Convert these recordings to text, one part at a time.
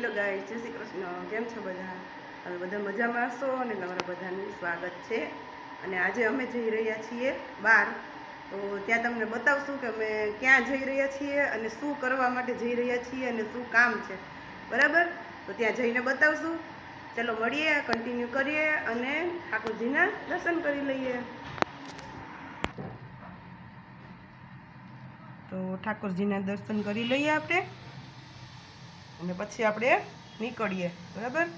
Hello guys, જય શ્રી કૃષ્ણ. કેમ છો બધા? તમે બધા મજામાં હશો અને તમારા બધાનું સ્વાગત છે. અને આજે અમે જઈ રહ્યા છીએ બહાર. તો ત્યાં તમને બતાવશું કે અમે ક્યાં જઈ રહ્યા છીએ અને શું કરવા માટે જઈ રહ્યા છીએ અને શું કામ છે, બરાબર? તો ત્યાં જઈને બતાવશું. ચલો મળીએ, કન્ટિન્યુ કરીએ અને ઠાકોરજીના દર્શન કરી લઈએ. તો ઠાકોરજીના દર્શન કરી લઈએ આપણે અને પછી આપણે નીકળીએ, બરાબર?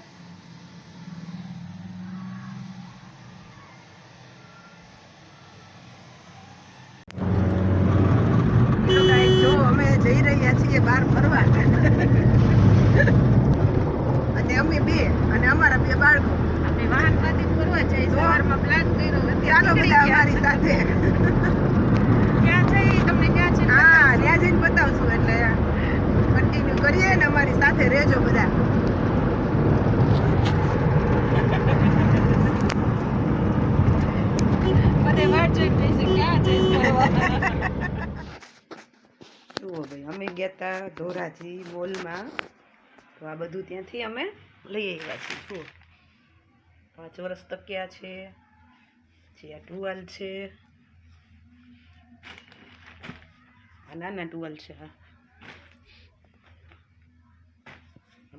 જો અમે જઈ રહ્યા છીએ બહાર ફરવા અને અમે બે અને અમારા બે બાળકો અમે વાહન ખાતે ફરવા જઈએ. સવારમાં પ્લાન કર્યો, ચાલો બધા અમારી સાથે. ક્યાં જઈએ તમને ક્યાં છે? હા, ત્યાં જઈને બતાવશું. એટલે કન્ટિન્યુ કરીએ ને અમારી સાથે રહેજો બધા. બધે વાટ જોઈ બેસી ક્યાં જઈશ ફરવા. જુઓ ભાઈ, અમે ગયા હતા ધોરાજી મોલમાં. તો આ બધું ત્યાંથી અમે લઈ આવ્યા છીએ. જુઓ, 5 વર્ષ તકિયા છે, પછી આ ટુવાલ છે, આ નાના ટુવાલ છે, આ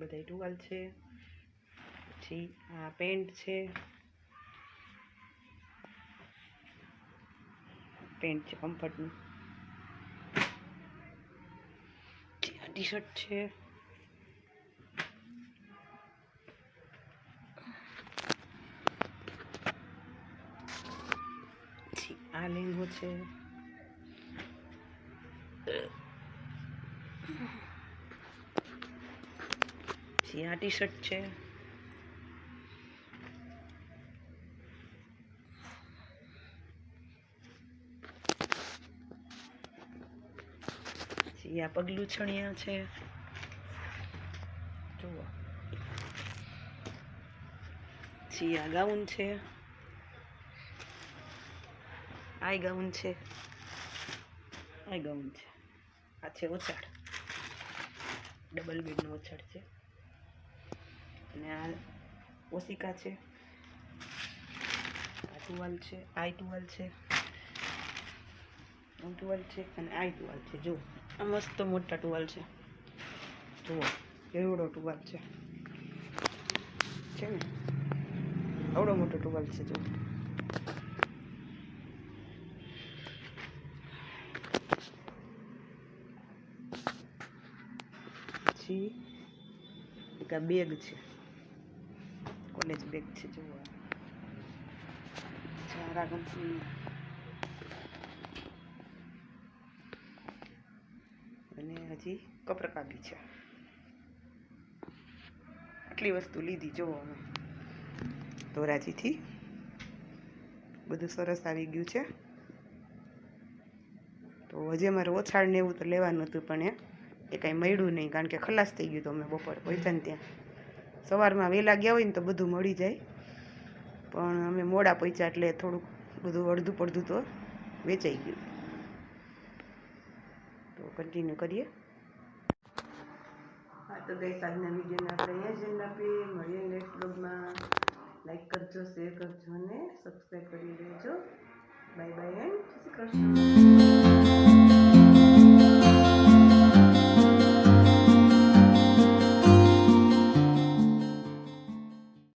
બધા ટુવાલ છે. પછી આ પેન્ટ છે, પેન્ટ છે કમ્ફર્ટનું. ટી શર્ટ છે, આ લેંગો છે, પછી આ ટી શર્ટ છે, પછી આ પગલું છણિયા છે. જુઓ, પછી આ ગાઉન છે, આ ગાઉન છે, આ ગાઉન છે. આ છે ઓછાડ, ડબલ બેડનો ઓછાડ છે. અને આ ઓશિકા છે, આ ટુવાલ છે, આ ટુવાલ છે, આ ટુવાલ છે અને આ ટુવાલ છે. જુઓ, આ મસ્ત મોટા ટુવાલ છે. જુઓ કેવડો ટુવાલ છે ને, આવડો મોટો ટુવાલ છે. જુઓ, પછી એક આ બેગ છે, કોલેજ બેગ છે. જુઓ, ઝારા કંપની. અને હજી કપરકાબી છે. આટલી વસ્તુ લીધી. જુઓ, અમે ધોરાજીથી બધું સરસ આવી ગયું છે. તો હજી અમારે ઓછાડ ને એવું તો લેવાનું હતું, પણ એ કાંઈ મળ્યું નહીં, કારણ કે ખલાસ થઈ ગયું. તો અમે બપોર પહોંચ્યા ને ત્યાં સવારમાં વહેલા ગયા હોય ને તો બધું મળી જાય, પણ અમે મોડા પહોંચ્યા એટલે થોડુંક બધું અડધું પડધું તો વેચાઈ ગયું. તો કન્ટિન્યુ કરીએ. હા, તો ગઈ આજના વિડીયોને આપણે અહીંયા જ એન્ડ આપીએ. મળીએ નેક્સ્ટ બ્લોગમાં. લાઈક કરજો, શેર કરજો અને સબસ્ક્રાઈબ કરી લેજો. બાય બાય એન્ડ જય શ્રી કૃષ્ણ.